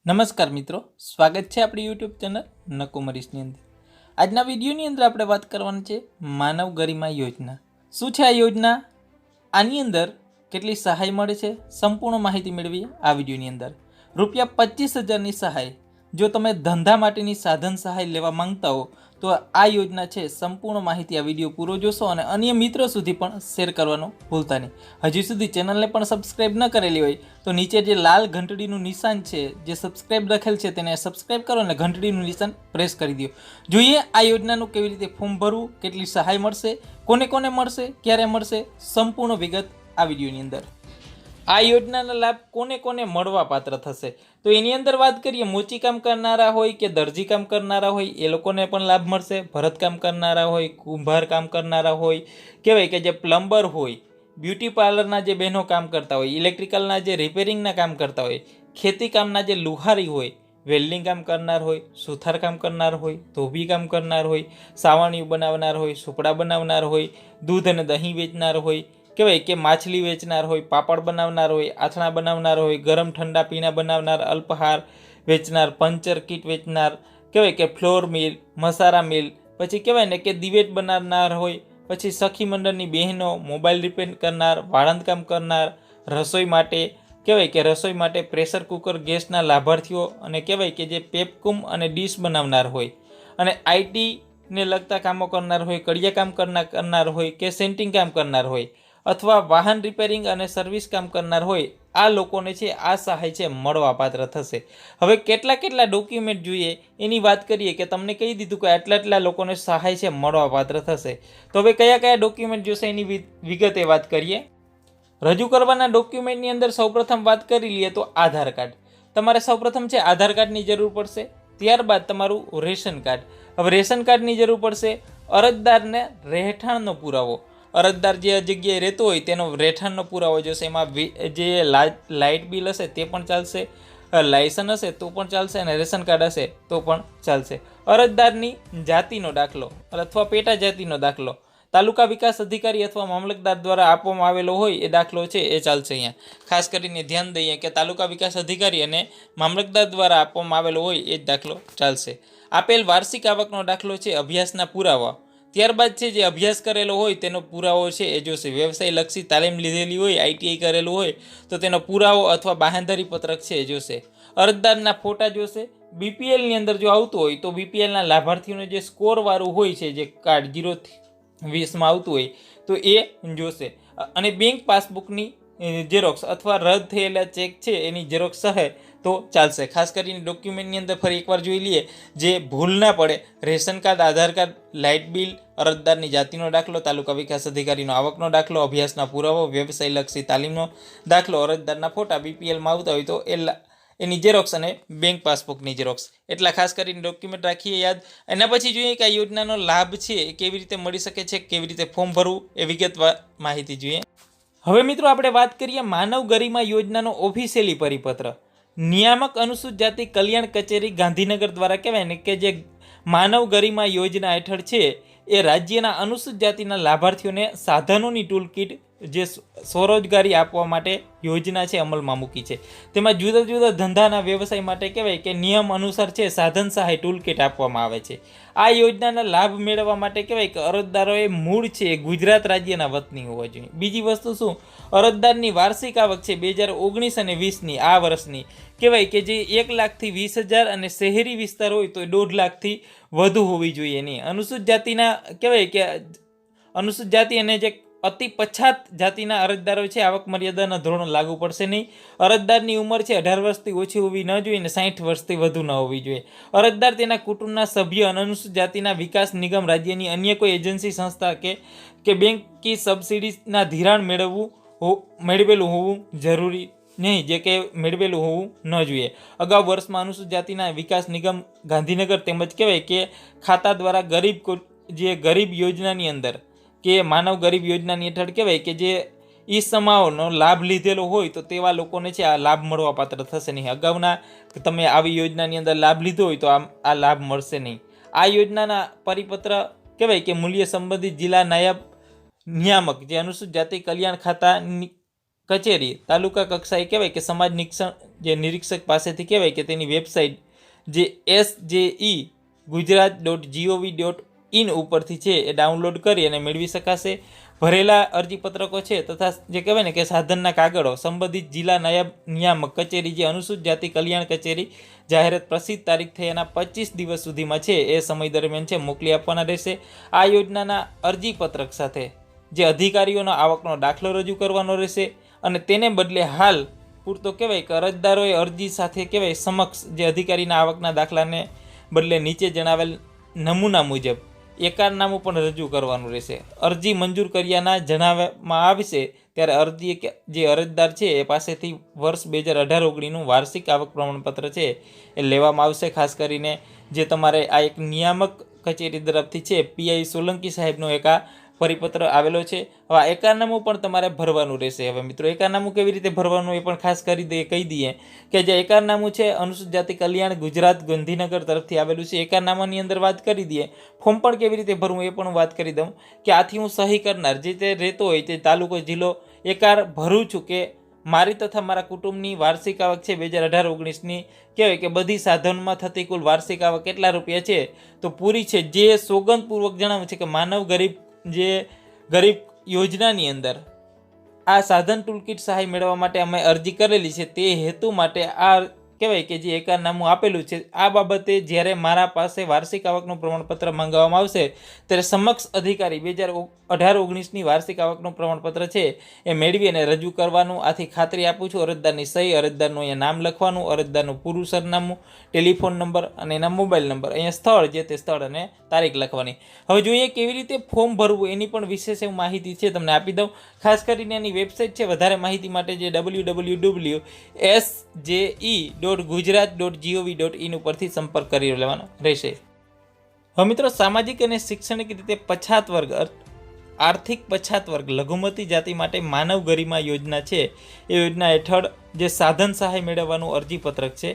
નમસ્કાર મિત્રો, સ્વાગત છે આપણી યુટ્યુબ ચેનલ નકુમરીશની અંદર। આજના વિડીયોની અંદર આપણે વાત કરવાની છે માનવ ગરિમા યોજના। શું છે આ યોજના, આની અંદર કેટલી સહાય મળે છે, સંપૂર્ણ માહિતી મેળવીએ આ વિડીયોની અંદર। ₹25,000ની સહાય જો તમે ધંધા માટેની સાધન સહાય લેવા માંગતા હો તો આ યોજના છે। સંપૂર્ણ માહિતી આ વિડીયો પૂરો જોશો અને અન્ય મિત્રો સુધી પણ શેર કરવાનું ભૂલતા નહીં। હજી સુધી ચેનલને પણ સબસ્ક્રાઇબ ન કરેલી હોય તો નીચે જે લાલ ઘંટડીનું નિશાન છે, જે સબસ્ક્રાઇબ લખેલ છે તેને સબસ્ક્રાઇબ કરો અને ઘંટડીનું નિશાન પ્રેસ કરી દો। જોઈએ આ યોજનાનું કેવી રીતે ફોર્મ ભરવું, કેટલી સહાય મળશે, કોને કોને મળશે, ક્યારે મળશે, સંપૂર્ણ વિગત આ વિડીયોની અંદર। આ યોજનાનો લાભ કોને કોને મળવા પાત્ર થશે તો એની અંદર વાત કરીએ, મોચી કામ કરનારા હોય કે દરજી કામ કરનારા હોય એ લોકોને પણ લાભ મળશે। ભરતકામ કરનારા હોય, કુંભાર કામ કરનારા હોય, કહેવાય કે જે પ્લમ્બર હોય, બ્યુટી પાર્લરના જે બહેનો કામ કરતા હોય, ઇલેક્ટ્રિકલના જે રિપેરિંગના કામ કરતા હોય, ખેતી કામના જે લુહારી હોય, વેલ્ડિંગ કામ કરનાર હોય, સુથાર કામ કરનાર હોય, ધોબી કામ કરનાર હોય, સાવણીઓ બનાવનાર હોય, સુપડા બનાવનાર હોય, દૂધ અને દહીં વેચનાર હોય, કહેવાય કે માછલી વેચનાર હોય, પાપડ બનાવનાર હોય, આથણા બનાવનાર હોય, ગરમ ઠંડા પીણા બનાવનાર, અલ્પહાર વેચનાર, પંચર કીટ વેચનાર, કહેવાય કે ફ્લોર મિલ, મસારા મિલ, પછી કહેવાય ને કે દિવેટ બનાવનાર હોય, પછી સખી મંડળની બહેનો, મોબાઈલ રિપેર કરનાર, વાળંદ કામ કરનાર, રસોઈ માટે કહેવાય કે રસોઈ માટે પ્રેશર કુકર ગેસના લાભાર્થીઓ અને કહેવાય કે જે પેપકુમ અને ડીશ બનાવનાર હોય અને આઈટીને લગતા કામો કરનાર હોય, કડિયા કામ કરનાર હોય કે સેન્ટિંગ કામ કરનાર હોય અથવા વાહન રિપેરિંગ અને સર્વિસ કામ કરનાર હોય, આ લોકોને છે આ સહાય છે મળવા પાત્ર થશે। હવે કેટલા ડોક્યુમેન્ટ જોઈએ એની વાત કરીએ કે તમને કહી દીધું કે આટલા લોકોને સહાય છે મળવા પાત્ર થશે। તો હવે કયા ડોક્યુમેન્ટ જોશે એની વિગતે વાત કરીએ। રજૂ કરવાના ડોક્યુમેન્ટની અંદર સૌપ્રથમ વાત કરી લઈએ તો આધાર કાર્ડ। તમારે સૌપ્રથમ છે આધાર કાર્ડની જરૂર પડશે, ત્યારબાદ તમારું રેશન કાર્ડ। હવે રેશન કાર્ડની જરૂર પડશે, અરજદારને રહેઠાણનો પુરાવો, અરજદાર જે જગ્યાએ રહેતો હોય તેનો રહેઠાણનો પુરાવો જોશે। એમાં જે લાઇટ બિલ હશે તે પણ ચાલશે, લાયસન્સ હશે તો પણ ચાલશે અને રેશન કાર્ડ હશે તો પણ ચાલશે। અરજદારની જાતિનો દાખલો અથવા પેટા જાતિનો દાખલો તાલુકા વિકાસ અધિકારી અથવા મામલતદાર દ્વારા આપવામાં આવેલો હોય એ દાખલો છે એ ચાલશે। અહીંયા ખાસ કરીને ધ્યાન દઈએ કે તાલુકા વિકાસ અધિકારી અને મામલતદાર દ્વારા આપવામાં આવેલો હોય એ જ દાખલો ચાલશે। આપેલ વાર્ષિક આવકનો દાખલો છે, અભ્યાસના પુરાવા, ત્યારબાદ છે જે અભ્યાસ કરેલો હોય તેનો પુરાવો છે એ જોશે। વ્યવસાયલક્ષી તાલીમ લીધેલી હોય, આઈટીઆઈ કરેલું હોય તો તેનો પુરાવો અથવા બાંહેધરી પત્રક છે એ જોશે। અરજદારના ફોટા જોશે। બીપીએલની અંદર જો આવતું હોય તો બીપીએલના લાભાર્થીઓને જે સ્કોરવાળું હોય છે, જે કાર્ડ 0-20માં આવતું હોય તો એ જોશે। અને બેંક પાસબુકની ઝેરોક્સ અથવા રદ થયેલા ચેક છે એની ઝેરોક્સ રહે તો ચાલશે। ખાસ કરીને ડોક્યુમેન્ટની અંદર ફરી એકવાર જોઈ લઈએ, જે ભૂલ ના પડે, રેશન કાર્ડ, આધાર કાર્ડ, લાઇટ બિલ, અરજદારની જાતિનો દાખલો, તાલુકા વિકાસ અધિકારીનો આવકનો દાખલો, અભ્યાસના પુરાવો, વ્યવસાયલક્ષી તાલીમનો દાખલો, અરજદારના ફોટા, બીપીએલમાં આવતા હોય તો એની ઝેરોક્સ અને બેંક પાસબુકની ઝેરોક્સ, એટલા ખાસ કરીને ડોક્યુમેન્ટ રાખીએ યાદ। એના પછી જોઈએ કે આ યોજનાનો લાભ છે એ કેવી રીતે મળી શકે છે, કેવી રીતે ફોર્મ ભરવું એ વિગતવાર માહિતી જોઈએ। હવે મિત્રો આપણે વાત કરીએ માનવ ગરિમા યોજનાનો ઓફિશિયલી પરિપત્ર। નિયામક અનુસૂચિત જાતિ કલ્યાણ કચેરી ગાંધીનગર દ્વારા કહેવાય ને કે જે માનવ ગરિમા યોજના હેઠળ છે એ રાજ્યના અનુસૂચિત જાતિના લાભાર્થીઓને સાધનોની ટૂલ કીટ જે સ્વરોજગારી આપવા માટે યોજના છે અમલમાં મૂકી છે। તેમાં જુદા જુદા ધંધાના વ્યવસાય માટે કહેવાય કે નિયમ અનુસાર છે સાધન સહાય ટૂલ કીટ આપવામાં આવે છે। આ યોજનાના લાભ મેળવવા માટે કહેવાય કે અરજદારોએ મૂળ છે ગુજરાત રાજ્યના વતની હોવા જોઈએ। બીજી વસ્તુ શું, અરજદારની વાર્ષિક આવક છે 2019 અને 20ની આ વર્ષની કહેવાય કે જે 1,20,000 અને શહેરી વિસ્તાર હોય તો 1.5 લાખથી વધુ હોવી જોઈએ નહીં। અનુસૂચિત જાતિના કહેવાય કે અનુસૂચિત જાતિ અને જે અતિ પછાત જાતિના અરજદારો છે આવક મર્યાદાના ધોરણો લાગુ પડશે નહીં। અરજદારની ઉંમર છે 18 વર્ષથી ઓછી હોવી ન જોઈએ અને 60 વર્ષથી વધુ ન હોવી જોઈએ। અરજદાર તેના કુટુંબના સભ્ય અને અનુસૂચિત જાતિના વિકાસ નિગમ, રાજ્યની અન્ય કોઈ એજન્સી, સંસ્થા કે બેંક કી સબસિડીના ધિરાણ મેળવેલું હોવું જરૂરી નહીં, જે કે મેળવેલું હોવું ન જોઈએ। અગાઉ વર્ષમાં અનુસૂચિત જાતિના વિકાસ નિગમ ગાંધીનગર તેમજ કહેવાય કે ખાતા દ્વારા ગરીબ યોજનાની અંદર કે માનવ ગરીબ યોજનાની હેઠળ કહેવાય કે જે ઈસમાઓનો લાભ લીધેલો હોય તો તેવા લોકોને છે આ લાભ મળવા પાત્ર થશે નહીં। અગાઉના તમે આવી યોજનાની અંદર લાભ લીધો હોય તો આ લાભ મળશે નહીં। આ યોજનાના પરિપત્ર કહેવાય કે મૂલ્ય સંબંધિત જિલ્લા નાયબ નિયામક જે અનુસૂચિત જાતિ કલ્યાણ ખાતાની કચેરી તાલુકા કક્ષાએ કહેવાય કે સમાજ નિરીક્ષક પાસેથી કહેવાય કે તેની વેબસાઇટ જે SJE gujarat.gov.in ઉપરથી છે એ ડાઉનલોડ કરી અને મેળવી શકાશે. ભરેલા અરજીપત્રકો છે તથા જે કહેવાય ને કે સાધનના કાગળો સંબંધિત જિલ્લા નાયબ નિયામક કચેરી જે અનુસૂચિત જાતિ કલ્યાણ કચેરી જાહેરાત પ્રસિદ્ધ તારીખ થઈ એના 25 દિવસ સુધીમાં છે એ સમય દરમિયાન છે મોકલી આપવાના રહેશે. આ યોજનાના અરજીપત્રક સાથે જે અધિકારીઓનો આવકનો દાખલો રજૂ કરવાનો રહેશે અને તેને બદલે હાલ પૂરતો કહેવાય કે અરજદારોએ અરજી સાથે કહેવાય સમક્ષ જે અધિકારીના આવકના દાખલાને બદલે નીચે જણાવેલ નમૂના મુજબ એકારનામું પણ રજૂ કરવાનું રહેશે. અરજી મંજૂર કર્યાના જણાવવામાં આવશે ત્યારે અરજી જે અરજદાર છે એ પાસેથી વર્ષ 2018-19નું વાર્ષિક આવક પ્રમાણપત્ર છે એ લેવામાં આવશે. ખાસ કરીને જે તમારે આ એક નિયામક કચેરી તરફથી છે PI સોલંકી સાહેબનો એક આ પરિપત્ર આવેલો છે. હવે આ એકારનામું પણ તમારે ભરવાનું રહેશે. હવે મિત્રો એકારનામું કેવી રીતે ભરવાનું એ પણ ખાસ કહી દઈએ કે જે એકારનામું છે અનુસૂચિત જાતિ કલ્યાણ ગુજરાત ગાંધીનગર તરફથી આવેલું છે. એકારનામાની અંદર વાત કરી દઈએ. ફોર્મ પણ કેવી રીતે ભરવું એ પણ વાત કરી દઉં કે આથી હું સહી કરનાર જે તે રહેતો હોય તે તાલુકો જિલ્લો એકાર ભરું છું કે મારી તથા મારા કુટુંબની વાર્ષિક આવક છે 2018-19ની કહેવાય કે બધી સાધનમાં થતી કુલ વાર્ષિક આવક કેટલા રૂપિયા છે તો પૂરી છે. જે સોગંદપૂર્વક જણાવે છે કે માનવ ગરીબ યોજનાની અંદર આ સાધન ટૂલકીટ સહાય મેળવવા માટે અમે અરજી કરેલી છે તે હેતુ માટે આ કહેવાય કે જે એકારનામું આપેલું છે આ બાબતે જ્યારે મારા પાસે વાર્ષિક આવકનું પ્રમાણપત્ર માંગવામાં આવશે ત્યારે સમક્ષ અધિકારી 2018-19ની વાર્ષિક આવકનું પ્રમાણપત્ર છે એ મેળવી અને રજૂ કરવાનું. આથી ખાતરી આપું છું અરજદારની સહી, અરજદારનું અહીંયા નામ લખવાનું, અરજદારનું પૂરું સરનામું, ટેલિફોન નંબર અને એના મોબાઈલ નંબર, અહીંયા સ્થળ જે તે સ્થળ અને તારીખ લખવાની. હવે જોઈએ કેવી રીતે ફોર્મ ભરવું એની પણ વિશેષ એવું માહિતી છે તમને આપી દઉં. ખાસ કરીને એની વેબસાઇટ છે વધારે માહિતી માટે જે www.sje.gujarat.gov.in ઉપરથી સંપર્ક કરી લેવાનો રહેશે. હવે મિત્રો સામાજિક અને શૈક્ષણિક રીતે પછાત વર્ગ આર્થિક પછાત વર્ગ લઘુમતી જાતિ માટે માનવ ગરિમા યોજના છે એ યોજના હેઠળ જે સાધન સહાય મેળવવાનું અરજીપત્રક છે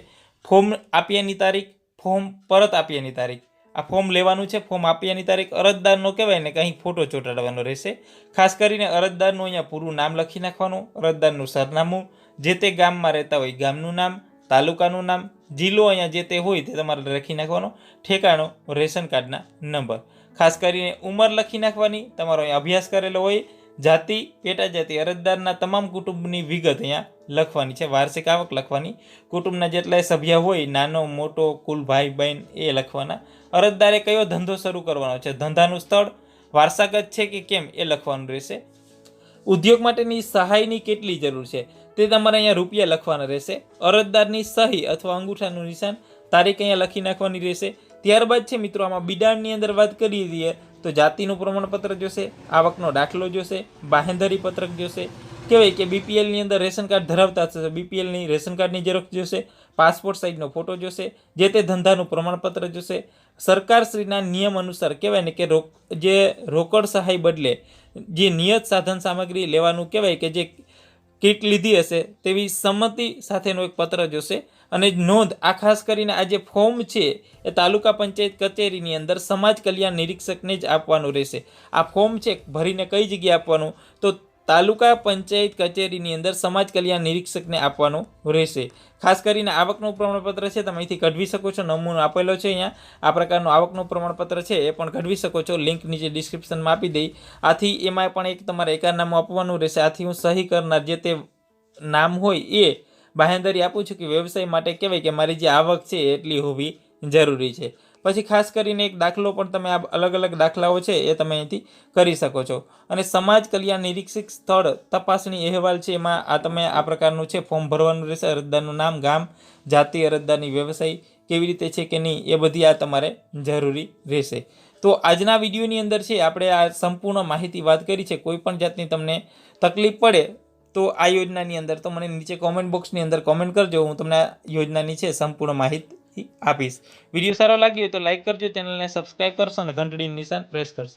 ફોર્મ આપ્યાની તારીખ, ફોર્મ પરત આપ્યાની તારીખ, આ ફોર્મ લેવાનું છે, ફોર્મ આપ્યાની તારીખ, અરજદારનો કહેવાય ને કંઈ ફોટો ચોંટાડવાનો રહેશે. ખાસ કરીને અરજદારનું અહીંયા પૂરું નામ લખી નાખવાનું, અરજદારનું સરનામું, જે તે ગામમાં રહેતા હોય ગામનું નામ, તાલુકાનું નામ, જિલ્લો અહીંયા જે તે હોય તે તમારે લખી નાખવાનો, ઠેકાણો, રેશન કાર્ડના નંબર, ખાસ કરીને ઉંમર લખી નાખવાની, તમારો અહીંયા અભ્યાસ કરેલો હોય, જાતિ, પેટા જાતિ, અરજદારના તમામ કુટુંબની વિગત અહીંયા લખવાની છે, વાર્ષિક આવક લખવાની, કુટુંબના જેટલા સભ્ય હોય નાનો મોટો કુલ ભાઈ બહેન એ લખવાના, અરજદારે કયો ધંધો શરૂ કરવાનો છે, ધંધાનું સ્થળ, વારસાગત છે કે કેમ એ લખવાનું રહેશે. ઉદ્યોગ માટેની સહાયની કેટલી જરૂર છે તે તમારે અહીંયા રૂપિયા લખવાના રહેશે. અરજદારની સહી અથવા અંગૂઠાનું નિશાન, તારીખ અહીંયા લખી નાખવાની રહેશે. ત્યારબાદ છે મિત્રો આમાં બિડાણની અંદર વાત કરી દઈએ તો જાતિનું પ્રમાણપત્ર જોશે, આવકનો દાખલો જોશે, બાહેંધરી પત્રક જોશે, કહેવાય કે BPLની અંદર રેશન કાર્ડ ધરાવતા હશે BPLની રેશન કાર્ડની ઝેરોક્ષ જોશે, પાસપોર્ટ સાઇઝનો ફોટો જોશે, જે તે ધંધાનું પ્રમાણપત્ર જોશે. સરકારશ્રીના નિયમ અનુસાર કહેવાય ને કે જે રોકડ સહાય બદલે જે નિયત સાધન સામગ્રી લેવાનું કહેવાય કે જે કીટ લીધી હશે તેવી સંમતિ સાથેનો એક પત્ર જોશે. અને નોંધ આ ખાસ કરીને આ જે ફોર્મ છે એ તાલુકા પંચાયત કચેરીની અંદર સમાજ કલ્યાણ નિરીક્ષકને જ આપવાનું રહેશે. આ ફોર્મ છે ભરીને કઈ જગ્યાએ આપવાનું તો તાલુકા પંચાયત કચેરીની અંદર સમાજ કલ્યાણ નિરીક્ષકને આપવાનું રહેશે. ખાસ કરીને આવકનું પ્રમાણપત્ર છે તમે અહીંથી કઢવી શકો છો, નમૂનો આપેલો છે અહીંયા. આ પ્રકારનું આવકનું પ્રમાણપત્ર છે એ પણ કઢવી શકો છો, લિંક નીચે ડિસ્ક્રિપ્શનમાં આપી દઈ. આથી એમાં પણ એક તમારે એકારનામું આપવાનું રહેશે. આથી હું સહી કરનાર જે તે નામ હોય એ બાહેંધરી આપું છું કે વ્યવસાય માટે કહેવાય કે મારી જે આવક છે એટલી હોવી જરૂરી છે. પછી ખાસ કરીને એક દાખલો પણ તમે આ અલગ અલગ દાખલાઓ છે એ તમે અહીંથી કરી શકો છો. અને સમાજ કલ્યાણ નિરીક્ષક સ્થળ તપાસણી અહેવાલ છે એમાં આ તમે આ પ્રકારનું છે ફોર્મ ભરવાનું રહેશે. અરજદારનું નામ, ગામ, જાતિ, અરજદારની વ્યવસાય કેવી રીતે છે કે નહીં એ બધી આ તમારે જરૂરી રહેશે. તો આજના વિડીયોની અંદર છે આપણે આ સંપૂર્ણ માહિતી વાત કરી છે. કોઈ પણ જાતની તમને તકલીફ પડે તો આ યોજનાની અંદર તો મને નીચે કોમેન્ટ બોક્સની અંદર કોમેન્ટ કરજો, હું તમને આ યોજનાની છે સંપૂર્ણ માહિતી આપીશ. વિડીયો સારો લાગ્યો હોય તો લાઈક કરજો, ચેનલને સબસ્ક્રાઈબ કરશો અને ઘંટડીનું નિશાન પ્રેસ કરશો.